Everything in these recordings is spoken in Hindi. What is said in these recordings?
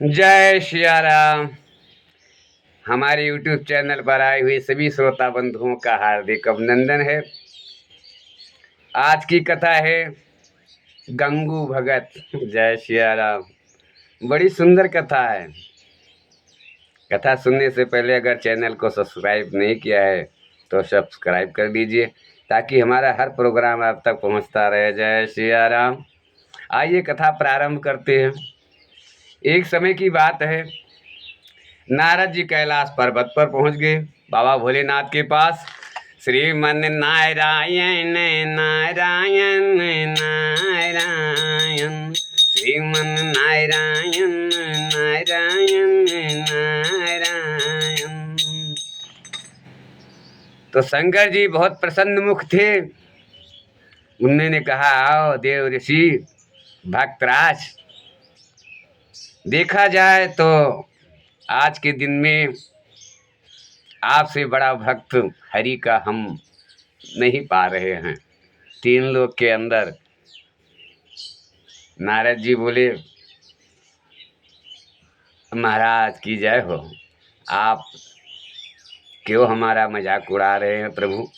जय सिया राम। हमारे YouTube चैनल पर आए हुए सभी श्रोता बंधुओं का हार्दिक अभिनंदन है। आज की कथा है गंगू भगत। जय सिया राम। बड़ी सुंदर कथा है। कथा सुनने से पहले अगर चैनल को सब्सक्राइब नहीं किया है तो सब्सक्राइब कर दीजिए ताकि हमारा हर प्रोग्राम आप तक पहुंचता रहे। जय सिया राम। आइए कथा प्रारंभ करते हैं। एक समय की बात है, नारद जी कैलाश पर्वत पर पहुंच गए बाबा भोलेनाथ के पास। श्रीमन नारायण नारायण नारायण, श्रीमन नारायण नारायण नारायण। तो शंकर जी बहुत प्रसन्न मुख थे। उन्होंने कहा, आओ देव ऋषि भक्तराज, देखा जाए तो आज के दिन में आपसे बड़ा भक्त हरि का हम नहीं पा रहे हैं तीन लोग के अंदर। नारद जी बोले, महाराज की जय हो, आप क्यों हमारा मजाक उड़ा रहे हैं प्रभु?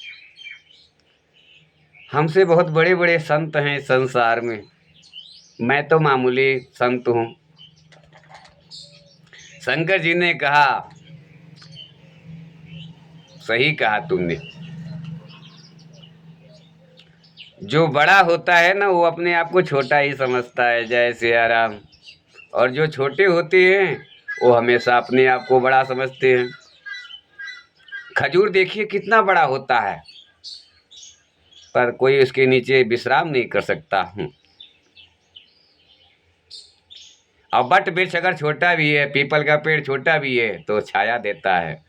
हमसे बहुत बड़े बड़े संत हैं संसार में, मैं तो मामूली संत हूँ। शंकर जी ने कहा, सही कहा तुमने। जो बड़ा होता है ना वो अपने आप को छोटा ही समझता है। जय सिया राम। और जो छोटे होते हैं वो हमेशा अपने आप को बड़ा समझते हैं। खजूर देखिए कितना बड़ा होता है पर कोई उसके नीचे विश्राम नहीं कर सकता। और बट वृक्ष अगर छोटा भी है, पीपल का पेड़ छोटा भी है तो छाया देता है।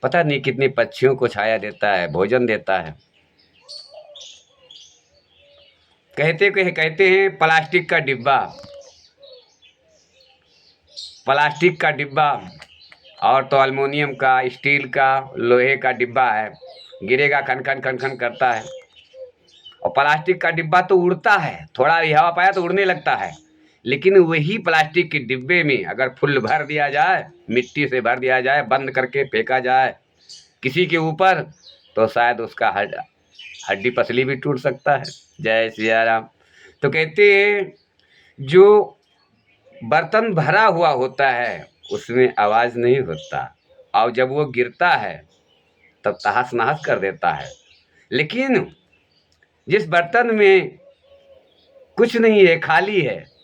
पता नहीं कितने पक्षियों को छाया देता है, भोजन देता है। कहते हैं प्लास्टिक का डिब्बा और तो अल्युमिनियम का, स्टील का, लोहे का डिब्बा है, गिरेगा खन खन खन खन करता है। और प्लास्टिक का डिब्बा तो उड़ता है, थोड़ा भी हवा पाया तो उड़ने लगता है। लेकिन वही प्लास्टिक के डिब्बे में अगर फुल भर दिया जाए, मिट्टी से भर दिया जाए, बंद करके फेंका जाए किसी के ऊपर, तो शायद उसका हड्डी पसली भी टूट सकता है। जय सिया राम। तो कहते हैं जो बर्तन भरा हुआ होता है उसमें आवाज नहीं होता, और जब वो गिरता है तब तहस नहस कर देता है। लेकिन जिस बर्तन में कुछ नहीं है, खाली है,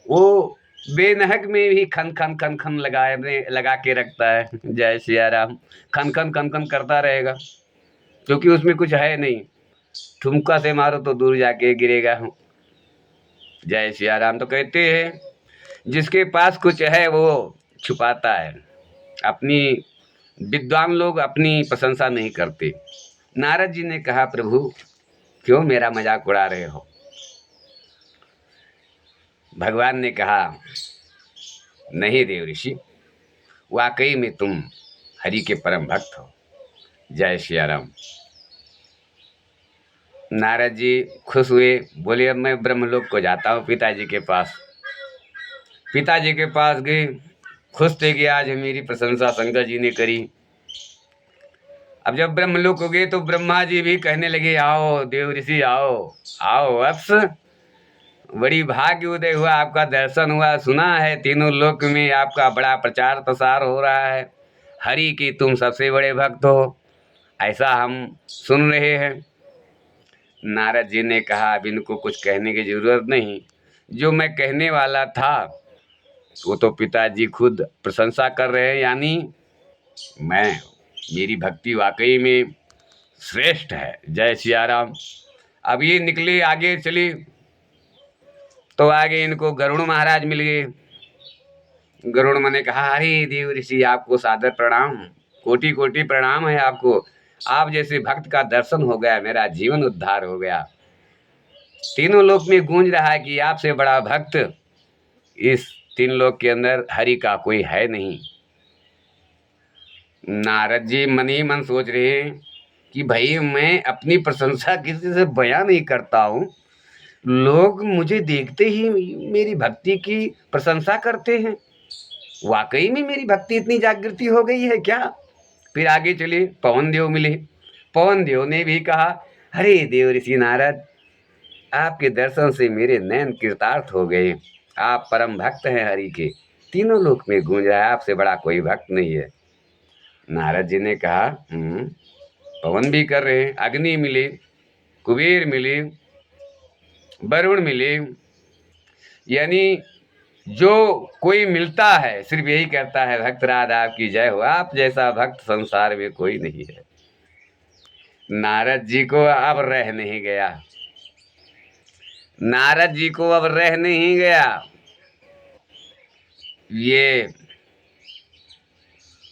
वो बेनहक में भी खन खन खन खन लगा के रखता है। जय सिया राम। खन खन खन खन करता रहेगा क्योंकि उसमें कुछ है नहीं। ठुमका से मारो तो दूर जाके गिरेगा। जय सिया राम। तो कहते हैं जिसके पास कुछ है वो छुपाता है। अपनी विद्वान लोग अपनी प्रशंसा नहीं करते। नारद जी ने कहा, प्रभु क्यों मेरा मजाक उड़ा रहे हो? भगवान ने कहा, नहीं देव ऋषि, वाकई में तुम हरि के परम भक्त हो। जय सिया राम। नारद जी खुश हुए, बोले अब मैं ब्रह्मलोक को जाता हूँ पिताजी के पास। पिताजी के पास गए, खुश थे कि आज मेरी प्रशंसा शंकर जी ने करी। अब जब ब्रह्मलोक हो गए तो ब्रह्मा जी भी कहने लगे, आओ देव ऋषि, आओ आओ वत्स, बड़ी भाग्य उदय हुआ, आपका दर्शन हुआ। सुना है तीनों लोक में आपका बड़ा प्रचार प्रसार हो रहा है, हरि की तुम सबसे बड़े भक्त हो, ऐसा हम सुन रहे हैं। नारद जी ने कहा, अब इनको कुछ कहने की जरूरत नहीं, जो मैं कहने वाला था वो तो पिताजी खुद प्रशंसा कर रहे हैं। यानी मेरी भक्ति वाकई में श्रेष्ठ है। जय सिया राम। अब ये निकले, आगे चले तो आगे इनको गरुड़ महाराज मिल गए। गरुड़ माने कहा, अरे देव ऋषि आपको सादर प्रणाम, कोटि कोटि प्रणाम है आपको। आप जैसे भक्त का दर्शन हो गया, मेरा जीवन उद्धार हो गया। तीनों लोक में गूंज रहा है कि आपसे बड़ा भक्त इस तीन लोक के अंदर हरि का कोई है नहीं। नारद जी मन ही मन सोच रहे हैं कि भाई मैं अपनी प्रशंसा किसी से बयां नहीं करता हूँ, लोग मुझे देखते ही मेरी भक्ति की प्रशंसा करते हैं। वाकई में मेरी भक्ति इतनी जागृति हो गई है क्या? फिर आगे चले, पवन देव मिले। पवन देव ने भी कहा, हरे देव ऋषि नारद, आपके दर्शन से मेरे नैन कृतार्थ हो गए। आप परम भक्त हैं हरि के, तीनों लोक में गूंज रहा है, आपसे बड़ा कोई भक्त नहीं है। नारद जी ने कहा, पवन भी कर रहे हैं, अग्नि मिले, कुबेर मिले, वरुण मिले, यानी जो कोई मिलता है सिर्फ यही कहता है, भक्त राधा आपकी जय हो। आप जैसा भक्त संसार में कोई नहीं है। नारद जी को अब रह नहीं गया, नारद जी को अब रह नहीं गया। ये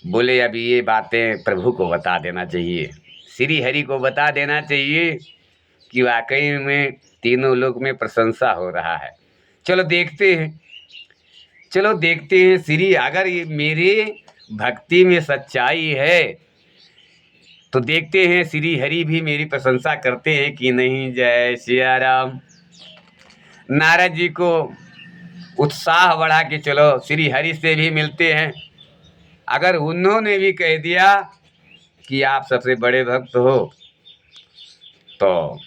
बोले, अभी ये बातें प्रभु को बता देना चाहिए, श्री हरि को बता देना चाहिए कि वाकई में तीनों लोक में प्रशंसा हो रहा है। चलो देखते हैं, चलो देखते हैं श्री, अगर ये मेरे भक्ति में सच्चाई है तो देखते हैं श्री हरि भी मेरी प्रशंसा करते हैं कि नहीं। जय सिया राम। नारद जी को उत्साह बढ़ा कि चलो श्री हरि से भी मिलते हैं। अगर उन्होंने भी कह दिया कि आप सबसे बड़े भक्त हो तो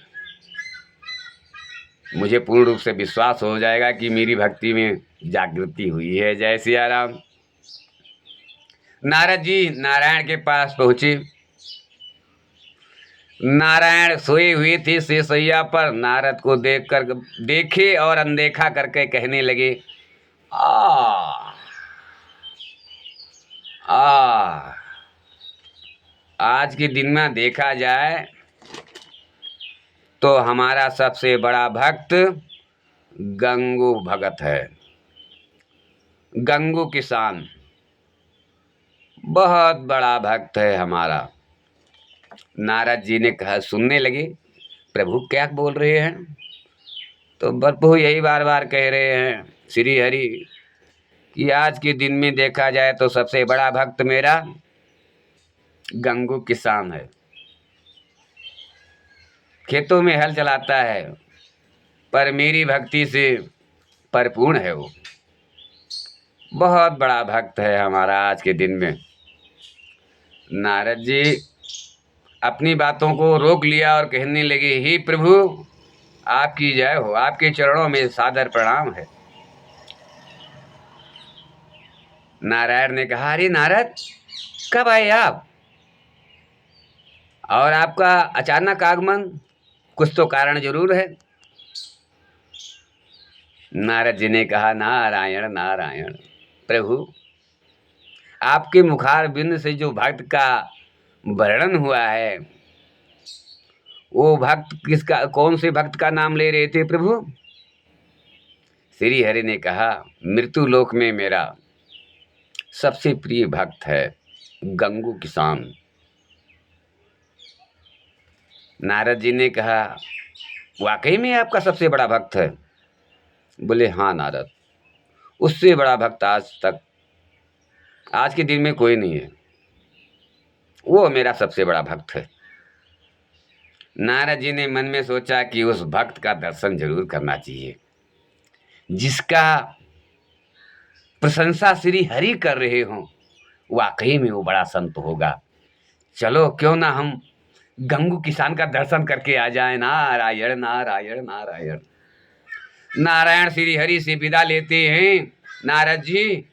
मुझे पूर्ण रूप से विश्वास हो जाएगा कि मेरी भक्ति में जागृति हुई है। जय सिया राम। नारद जी नारायण के पास पहुंचे। नारायण सोए हुए थे शेषैया पर। नारद को देखे और अनदेखा करके कहने लगे, आ आ आज के दिन में देखा जाए तो हमारा सबसे बड़ा भक्त गंगू भगत है, गंगू किसान बहुत बड़ा भक्त है हमारा। नारद जी ने कहा, सुनने लगे, प्रभु क्या बोल रहे हैं? तो प्रभु यही बार बार कह रहे हैं श्री हरि कि आज के दिन में देखा जाए तो सबसे बड़ा भक्त मेरा गंगू किसान है। खेतों में हल चलाता है पर मेरी भक्ति से परिपूर्ण है। वो बहुत बड़ा भक्त है हमारा आज के दिन में। नारद जी अपनी बातों को रोक लिया और कहने लगे, हे प्रभु आपकी जय हो, आपके चरणों में सादर प्रणाम है। नारायण ने कहा, अरे नारद कब आए आप, और आपका अचानक आगमन, कुछ तो कारण जरूर है। नारद जी ने कहा, नारायण नारायण, प्रभु आपके मुखार बिंद से जो भक्त का वर्णन हुआ है, वो भक्त किसका, कौन से भक्त का नाम ले रहे थे प्रभु? श्री हरि ने कहा, मृत्यु लोक में मेरा सबसे प्रिय भक्त है गंगू किसान। नारद जी ने कहा, वाकई में आपका सबसे बड़ा भक्त है? बोले, हाँ नारद, उससे बड़ा भक्त आज के दिन में कोई नहीं है, वो मेरा सबसे बड़ा भक्त है। नारद जी ने मन में सोचा कि उस भक्त का दर्शन जरूर करना चाहिए जिसका प्रशंसा श्री हरि कर रहे हों। वाकई में वो बड़ा संत होगा। चलो क्यों ना हम गंगू किसान का दर्शन करके आ जाएं। नारायण नारायण नारायण। नारायण श्री हरि से विदा लेते हैं नारद जी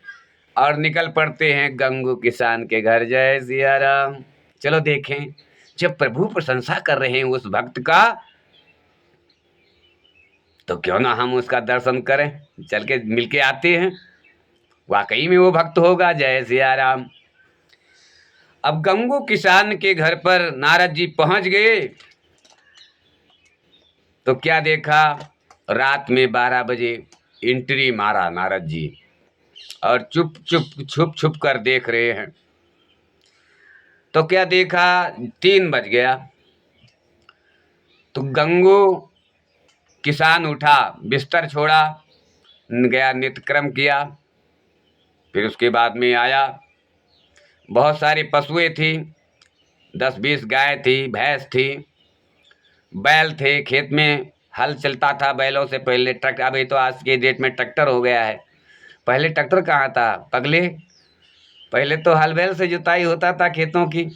और निकल पड़ते हैं गंगू किसान के घर। जय सिया राम। चलो देखें, जब प्रभु प्रशंसा कर रहे हैं उस भक्त का, तो क्यों ना हम उसका दर्शन करें, चल के मिलके आते हैं, वाकई में वो भक्त होगा। जय सिया राम। अब गंगू किसान के घर पर नारद जी पहुंच गए तो क्या देखा, रात में 12 बजे एंट्री मारा नारद जी और छुप छुप कर देख रहे हैं। तो क्या देखा, 3 बज गया तो गंगू किसान उठा, बिस्तर छोड़ा, गया, नित्यक्रम किया। फिर उसके बाद में आया, बहुत सारी पशुएं थी, 10-20 गाय थी, भैंस थी, बैल थे, खेत में हल चलता था बैलों से पहले। ट्रक, अभी तो आज के डेट में ट्रैक्टर हो गया है, पहले ट्रैक्टर कहाँ था पगले, पहले तो हल बैल से जुताई होता था खेतों की।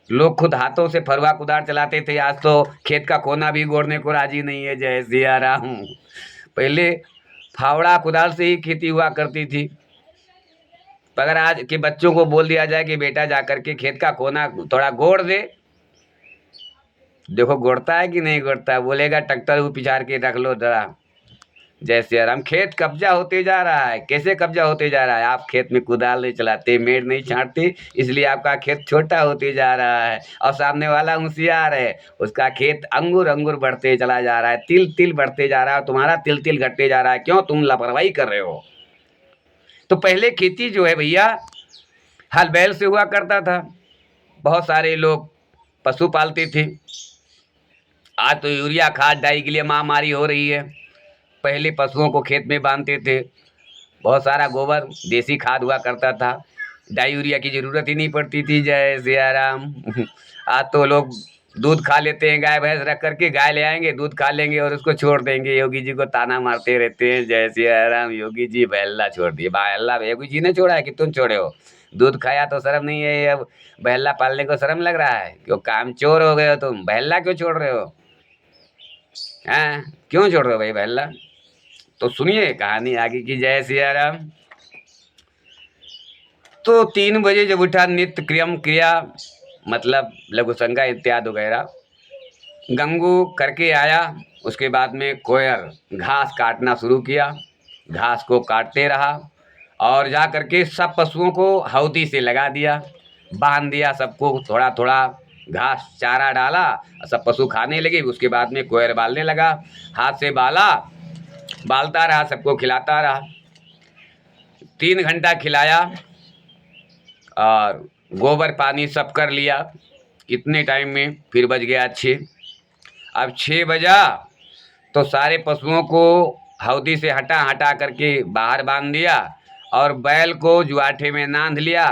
लोग खुद हाथों से फरुआ कुदार चलाते थे। आज तो खेत का कोना भी गोड़ने को राजी नहीं है। जय सिया राम। पहले फावड़ा कुदाल से ही खेती हुआ करती थी। अगर आज के बच्चों को बोल दिया जाए कि बेटा जाकर के खेत का कोना थोड़ा गोड़ दे, देखो गोड़ता है कि नहीं गोड़ता है। बोलेगा ट्रैक्टर को पिछाड़ के रख लो जरा। जैसे हम खेत कब्जा होते जा रहा है। कैसे कब्जा होते जा रहा है? आप खेत में कुदाल नहीं चलाते, मेड़ नहीं छांटते, इसलिए आपका खेत छोटा होते जा रहा है। और सामने वाला होशियार है, उसका खेत अंगूर अंगूर बढ़ते चला जा रहा है, तिल तिल बढ़ते जा रहा है, तुम्हारा तिल तिल घटते जा रहा है। क्यों? तुम लापरवाही कर रहे हो। तो पहले खेती जो है भैया हल बैल से हुआ करता था। बहुत सारे लोग पशु पालते थे। आज तो यूरिया खाद डाई के लिए महामारी हो रही है। पहले पशुओं को खेत में बांधते थे, बहुत सारा गोबर देसी खाद हुआ करता था, डाई यूरिया की जरूरत ही नहीं पड़ती थी। जय सिया राम। आज तो लोग दूध खा लेते हैं, गाय भैंस रख करके गाय ले आएंगे, दूध खा लेंगे और उसको छोड़ देंगे। योगी जी को ताना मारते रहते हैं। जय सिया राम। योगी जी बहल्ला छोड़ दिए। बहल्ला योगी जी ने छोड़ा है कि तुम छोड़े हो? दूध खाया तो शर्म नहीं है? अब बहल्ला पालने को शर्म लग रहा है? क्यों काम चोर हो गए हो तुम? बहल्ला क्यों छोड़ रहे हो? हैं क्यों छोड़ रहे हो भाई बहल्ला? तो सुनिए कहानी आगे की। जय सिया राम। तो 3 बजे जब उठा, नित्य क्रियम क्रिया मतलब लघु संज्ञा इत्यादि वगैरह गंगू करके आया। उसके बाद में कोयर घास काटना शुरू किया, घास को काटते रहा और जा करके सब पशुओं को हौदी से लगा दिया, बांध दिया सबको। थोड़ा थोड़ा घास चारा डाला, सब पशु खाने लगे। उसके बाद में कोयर बालने लगा, हाथ से बालता रहा, सबको खिलाता रहा। 3 घंटा खिलाया और गोबर पानी सब कर लिया। इतने टाइम में फिर बज गया 6। अब 6 बजा तो सारे पशुओं को हौदी से हटा करके बाहर बांध दिया और बैल को जुआठे में नांध लिया।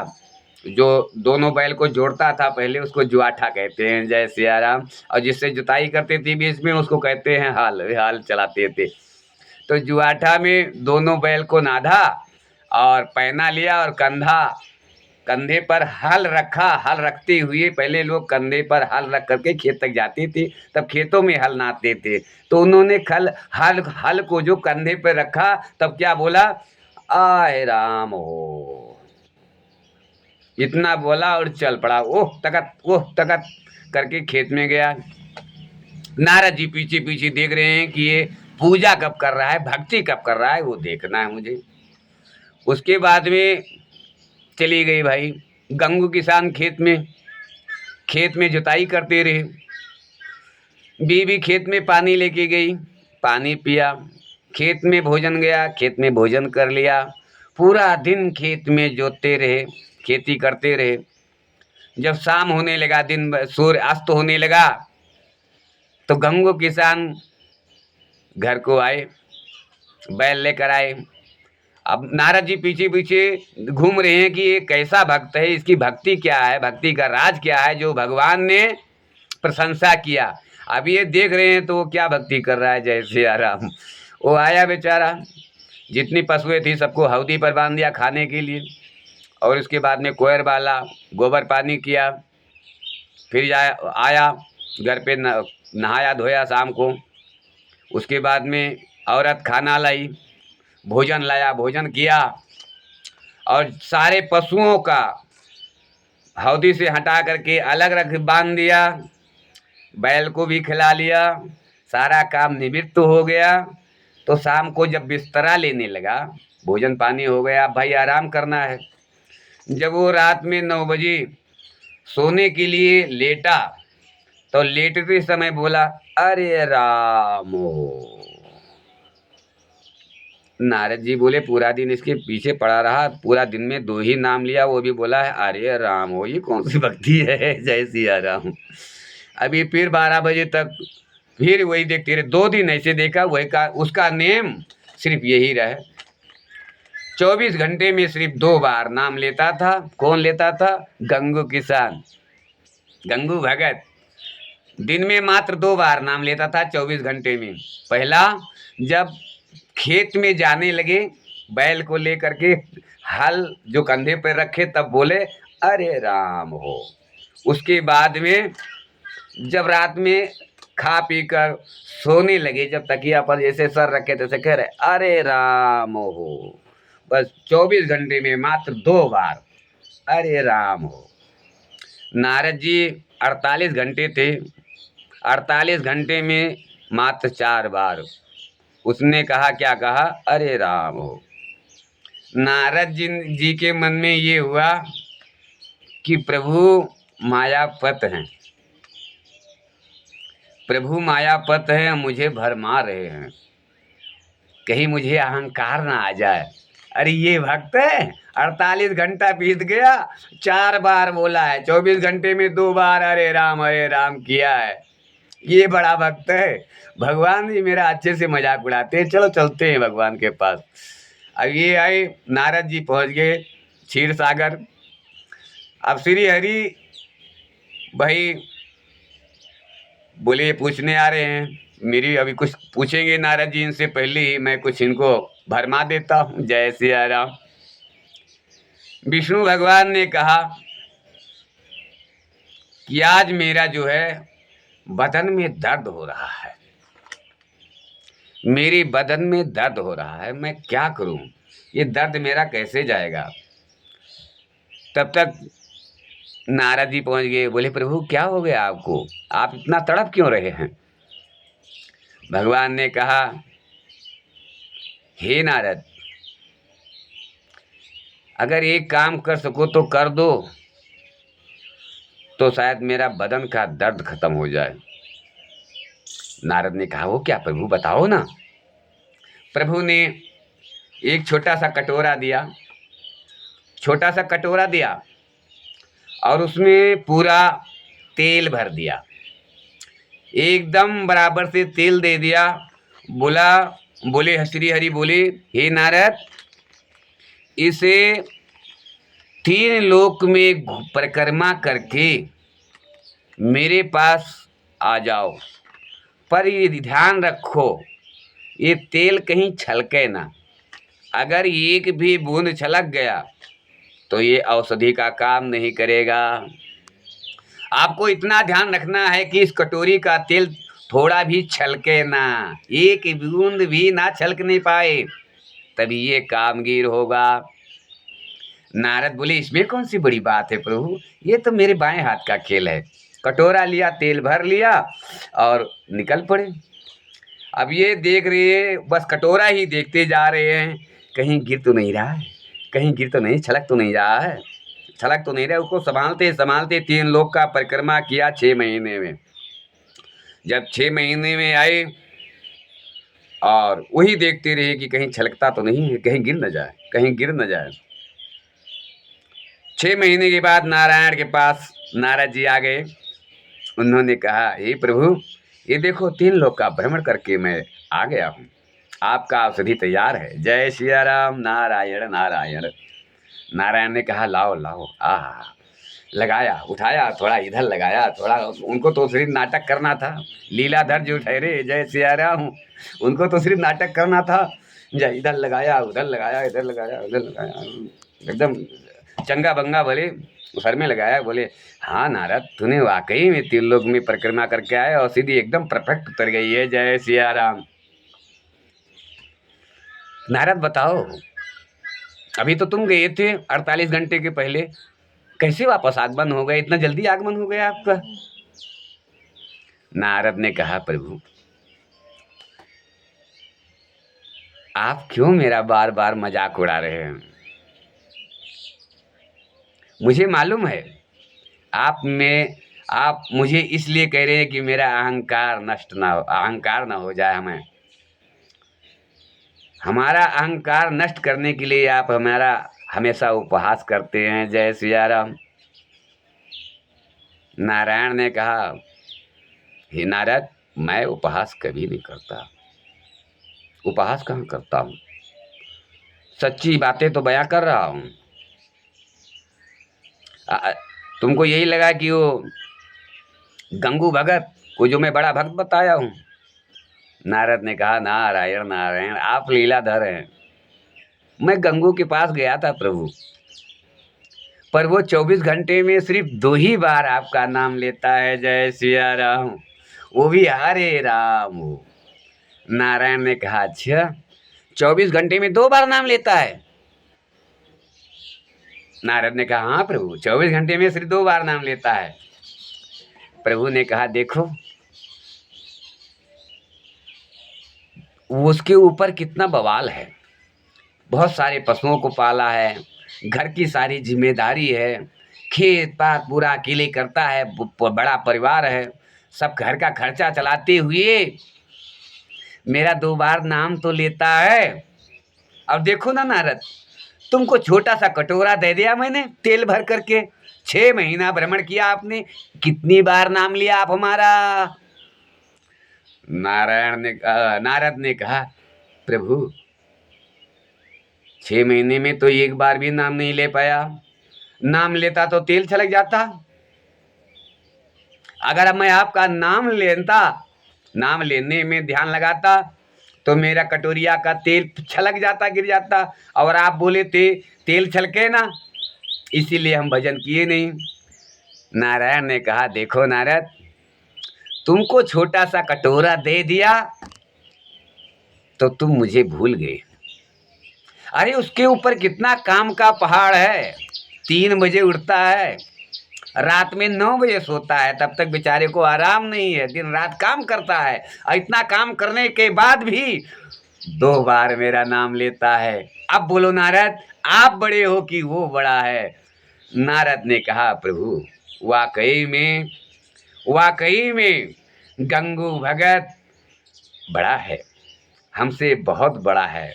जो दोनों बैल को जोड़ता था पहले, उसको जुआठा कहते हैं। जय सिया राम। और जिससे जुताई करते थे बीच में, उसको कहते हैं हाल चलाते थे। तो जुआठा में दोनों बैल को नाधा और पैना लिया और कंधे पर हल रखा। हल रखते हुए पहले लोग कंधे पर हल रख करके खेत तक जाते थे, तब खेतों में हल नापते थे। तो उन्होंने हल को जो कंधे पर रखा, तब क्या बोला? आय राम हो। इतना बोला और चल पड़ा। ओह तकत करके खेत में गया। नारद जी पीछे पीछे देख रहे हैं कि ये पूजा कब कर रहा है, भक्ति कब कर रहा है, वो देखना है मुझे। उसके बाद में चली गई भाई गंगू किसान खेत में जुताई करते रहे। बीवी खेत में पानी लेके गई, पानी पिया। खेत में भोजन गया, खेत में भोजन कर लिया। पूरा दिन खेत में जोतते रहे, खेती करते रहे। जब शाम होने लगा, सूर्य अस्त होने लगा, तो गंगू किसान घर को आए, बैल लेकर आए। अब नारद जी पीछे पीछे घूम रहे हैं कि ये कैसा भक्त है, इसकी भक्ति क्या है, भक्ति का राज क्या है जो भगवान ने प्रशंसा किया। अब ये देख रहे हैं तो वो क्या भक्ति कर रहा है। जय सिया राम। वो आया बेचारा, जितनी पशुएं थी सबको हौदी पर बांध दिया खाने के लिए। और उसके बाद में कोयर बाला, गोबर पानी किया। फिर आया घर पे, नहाया धोया शाम को। उसके बाद में औरत खाना लाई, भोजन लाया, भोजन किया और सारे पशुओं का हौदी से हटा करके अलग रख बांध दिया। बैल को भी खिला लिया, सारा काम निवृत्त हो गया। तो शाम को जब बिस्तरा लेने लगा, भोजन पानी हो गया, भाई आराम करना है। जब वो रात में 9 बजे सोने के लिए लेटा, तो लेटते समय बोला, अरे राम। नारद जी बोले, पूरा दिन इसके पीछे पड़ा रहा, पूरा दिन में 2 ही नाम लिया, वो भी बोला है अरे राम हो। ये कौन सी भक्ति है? जय सिया राम। अभी फिर 12 बजे तक फिर वही देखते रहे। 2 दिन ऐसे देखा, वही का उसका नेम सिर्फ यही रहे। 24 घंटे में सिर्फ 2 बार नाम लेता था। कौन लेता था? गंगू किसान, गंगू भगत। दिन में मात्र 2 बार नाम लेता था 24 घंटे में। पहला, जब खेत में जाने लगे बैल को लेकर के हल जो कंधे पर रखे तब बोले अरे राम हो। उसके बाद में जब रात में खा पी कर सोने लगे, जब तकिया पर जैसे सर रखे तैसे कह रहे अरे राम हो। बस 24 घंटे में मात्र 2 बार अरे राम हो। नारद जी 48 घंटे थे, 48 घंटे में मात्र 4 बार उसने कहा, क्या कहा, अरे राम हो। नारद जी के मन में ये हुआ कि प्रभु मायापत हैं, प्रभु मायापत हैं, मुझे भरमा रहे हैं, कहीं मुझे अहंकार ना आ जाए। अरे ये भक्त है, 48 घंटा बीत गया, 4 बार बोला है, 24 घंटे में 2 बार अरे राम किया है, ये बड़ा भक्त है। भगवान जी मेरा अच्छे से मजाक उड़ाते हैं, चलो चलते हैं भगवान के पास। अब ये आए, नारद जी पहुंच गए क्षीर सागर। अब श्री हरि भाई बोले पूछने आ रहे हैं, मेरी अभी कुछ पूछेंगे नारद जी, इनसे पहले ही मैं कुछ इनको भरमा देता हूँ। जय सिया राम। विष्णु भगवान ने कहा कि आज मेरा जो है बदन में दर्द हो रहा है, मेरे बदन में दर्द हो रहा है, मैं क्या करूं, ये दर्द मेरा कैसे जाएगा। तब तक नारद जी पहुंच गए, बोले प्रभु क्या हो गया आपको, आप इतना तड़प क्यों रहे हैं। भगवान ने कहा, हे नारद, अगर एक काम कर सको तो कर दो, तो शायद मेरा बदन का दर्द खत्म हो जाए। नारद ने कहा, वो क्या प्रभु, बताओ ना। प्रभु ने एक छोटा सा कटोरा दिया, छोटा सा कटोरा दिया और उसमें पूरा तेल भर दिया, एकदम बराबर से तेल दे दिया। बोले श्री हरि बोले, हे नारद, इसे 3 लोक में परिक्रमा करके मेरे पास आ जाओ, पर ये ध्यान रखो ये तेल कहीं छलके ना, अगर एक भी बूंद छलक गया तो ये औषधि का काम नहीं करेगा। आपको इतना ध्यान रखना है कि इस कटोरी का तेल थोड़ा भी छलके ना, एक बूंद भी ना छलक नहीं पाए, तभी ये कामगीर होगा। नारद बोले, इसमें कौन सी बड़ी बात है प्रभु, ये तो मेरे बाएं हाथ का खेल है। कटोरा लिया, तेल भर लिया और निकल पड़े। अब ये देख रहे, बस कटोरा ही देखते जा रहे हैं, कहीं गिर तो नहीं रहा है, कहीं गिर तो नहीं, छलक तो नहीं रहा है, छलक तो नहीं रहा। उसको संभालते संभालते 3 लोक का परिक्रमा किया 6 महीने में। जब 6 महीने में आए और वही देखते रहे कि कहीं छलकता तो नहीं है, कहीं गिर न जाए, कहीं गिर न जाए। 6 महीने के बाद नारायण के पास नारद जी आ गए। उन्होंने कहा, हे प्रभु, ये देखो 3 लोक का भ्रमण करके मैं आ गया हूँ, आपका औषधि तैयार है। जय सिया राम। नारायण नारायण। नारायण ने कहा, लाओ लाओ। लगाया, उठाया, थोड़ा इधर लगाया, थोड़ा, उनको तो सिर्फ नाटक करना था, लीलाधर जो ठहरे जय सिया राम, उनको तो सिर्फ नाटक करना था। जय इधर लगाया, उधर लगाया, इधर लगाया, उधर लगाया, एकदम चंगा बंगा भले सर में लगाया। बोले, हाँ नारद, तूने वाकई में 3 लोक में परिक्रमा करके आए और सीधी एकदम परफेक्ट उतर गई है। जय सिया राम। नारद बताओ, अभी तो तुम गए थे 48 घंटे के पहले, कैसे वापस आगमन हो गए, इतना जल्दी आगमन हो गया आपका। नारद ने कहा, प्रभु आप क्यों मेरा बार बार मजाक उड़ा रहे हैं। मुझे मालूम है आप मुझे इसलिए कह रहे हैं कि मेरा अहंकार नष्ट ना हो, अहंकार ना हो जाए हमें। हमारा अहंकार नष्ट करने के लिए आप हमारा हमेशा उपहास करते हैं। जय सिया राम। नारायण ने कहा, हे नारद, मैं उपहास कभी नहीं करता, उपहास कहाँ करता हूँ, सच्ची बातें तो बयां कर रहा हूँ। तुमको यही लगा कि वो गंगू भगत को जो मैं बड़ा भक्त बताया हूँ। नारद ने कहा, नारायण नारायण, आप लीलाधर हैं, मैं गंगू के पास गया था प्रभु, पर वो 24 घंटे में सिर्फ 2 ही बार आपका नाम लेता है, जय सिया राम, वो भी हरे राम। नारायण ने कहा, अच्छा 24 घंटे में 2 बार नाम लेता है? नारद ने कहा, हाँ प्रभु, 24 घंटे में सिर्फ 2 बार नाम लेता है। प्रभु ने कहा, देखो उसके ऊपर कितना बवाल है, बहुत सारे पशुओं को पाला है, घर की सारी जिम्मेदारी है, खेत पात पूरा अकेले करता है, बड़ा परिवार है, सब घर का खर्चा चलाते हुए मेरा 2 बार नाम तो लेता है। अब देखो ना नारद, तुमको छोटा सा कटोरा दे दिया मैंने तेल भर करके, 6 महीना भ्रमण किया आपने, कितनी बार नाम लिया आप हमारा? नारद ने कहा, प्रभु 6 महीने में तो 1 बार भी नाम नहीं ले पाया, नाम लेता तो तेल छलक जाता। अगर मैं आपका नाम लेने में ध्यान लगाता तो मेरा कटोरिया का तेल छलक जाता, गिर जाता, और आप बोले थे तेल छलके ना, इसीलिए हम भजन किए नहीं। नारायण ने कहा, देखो नारद, तुमको छोटा सा कटोरा दे दिया तो तुम मुझे भूल गए। अरे उसके ऊपर कितना काम का पहाड़ है, 3 बजे उठता है, रात में 9 बजे सोता है, तब तक बेचारे को आराम नहीं है, दिन रात काम करता है, और इतना काम करने के बाद भी 2 बार मेरा नाम लेता है। अब बोलो नारद, आप बड़े हो कि वो बड़ा है? नारद ने कहा, प्रभु वाकई में गंगू भगत बड़ा है, हमसे बहुत बड़ा है।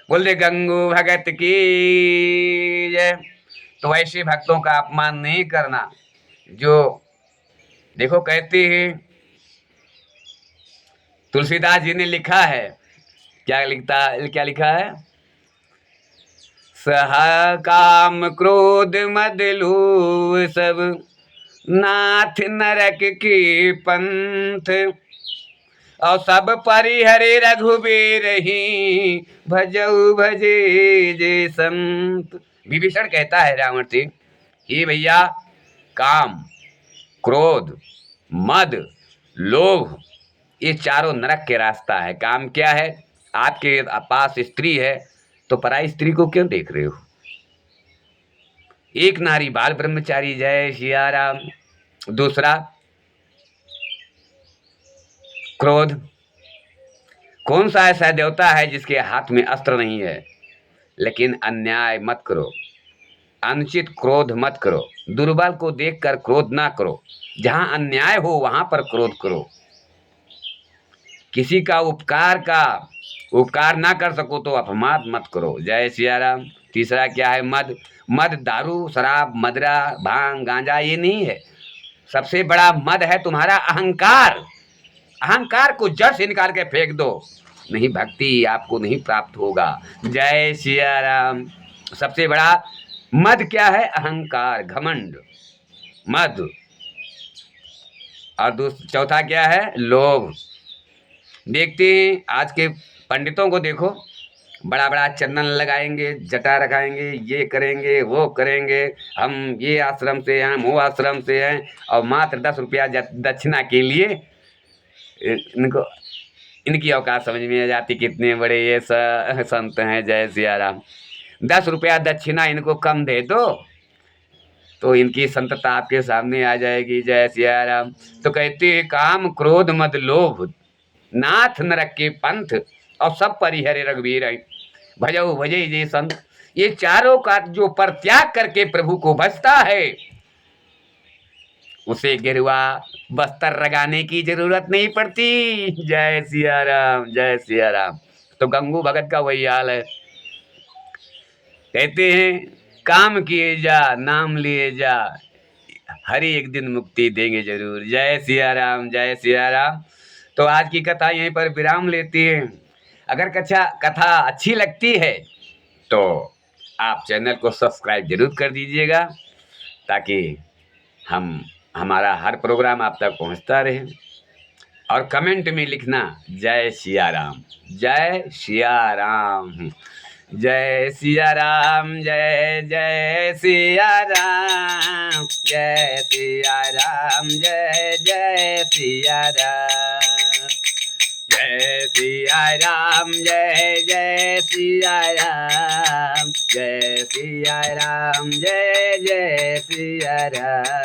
बोले गंगू भगत की जय। तो ऐसे भक्तों का अपमान नहीं करना। जो देखो कहते हैं, तुलसीदास जी ने लिखा है, क्या लिखा है? सह काम क्रोध मद लोभ सब, नाथ नरक के पंथ, और सब परिहरे रघुबीर ही, भजऊ भजे जे संत। विभीषण कहता है रावण से, हे भैया, काम क्रोध मद लोभ ये चारों नरक के रास्ता है। काम क्या है? आपके पास स्त्री है तो पराई स्त्री को क्यों देख रहे हो? एक नारी बाल ब्रह्मचारी, जय सिया राम। दूसरा क्रोध, कौन सा ऐसा देवता है जिसके हाथ में अस्त्र नहीं है? लेकिन अन्याय मत करो, अनुचित क्रोध मत करो, दुर्बल को देखकर क्रोध ना करो, जहां अन्याय हो वहां पर क्रोध करो। किसी का उपकार ना कर सको तो अपमान मत करो, जय सिया राम। तीसरा क्या है? मद दारू शराब मदरा भांग गांजा ये नहीं है, सबसे बड़ा मद है तुम्हारा अहंकार। अहंकार को जड़ से निकाल के फेंक दो, नहीं भक्ति आपको नहीं प्राप्त होगा, जय सिया राम। सबसे बड़ा मद क्या है? अहंकार, घमंड, मद। और चौथा क्या है? लोभ। देखते हैं आज के पंडितों को, देखो बड़ा बड़ा चंदन लगाएंगे, जटा रखाएंगे, ये करेंगे वो करेंगे, हम ये आश्रम से हैं, हम वो आश्रम से हैं, और मात्र 10 रुपया दक्षिणा के लिए इनकी औकात समझ में आ जाती, कितने बड़े ये संत हैं, जय सिया राम। 10 रुपया दक्षिणा इनको कम दे दो तो इनकी संतता आपके सामने आ जाएगी, जय सिया राम। तो कहते हैं, काम क्रोध मद लोभ नाथ नरक के पंथ, और सब परिहरे रघुवीर भजऊ भजे जे संत। ये चारों का जो परित्याग करके प्रभु को भजता है, उसे गिरुआ बस्तर लगाने की जरूरत नहीं पड़ती, जय सिया राम, जय सिया राम। तो गंगू भगत का वही हाल है। कहते हैं, काम किए जा नाम लिए जा, हर एक दिन मुक्ति देंगे जरूर, जय सिया राम, जय सिया राम। तो आज की कथा यहीं पर विराम लेती है। अगर कथा अच्छी लगती है तो आप चैनल को सब्सक्राइब जरूर कर दीजिएगा, ताकि हमारा हर प्रोग्राम आप तक पहुंचता रहे। और कमेंट में लिखना, जय सिया राम, जय सिया राम, जय सिया राम, जय जय सिया राम, जय सिया राम, जय जय सिया राम, जय सिया राम, जय जय सिया राम, जय सिया राम, जय जय सिया राम।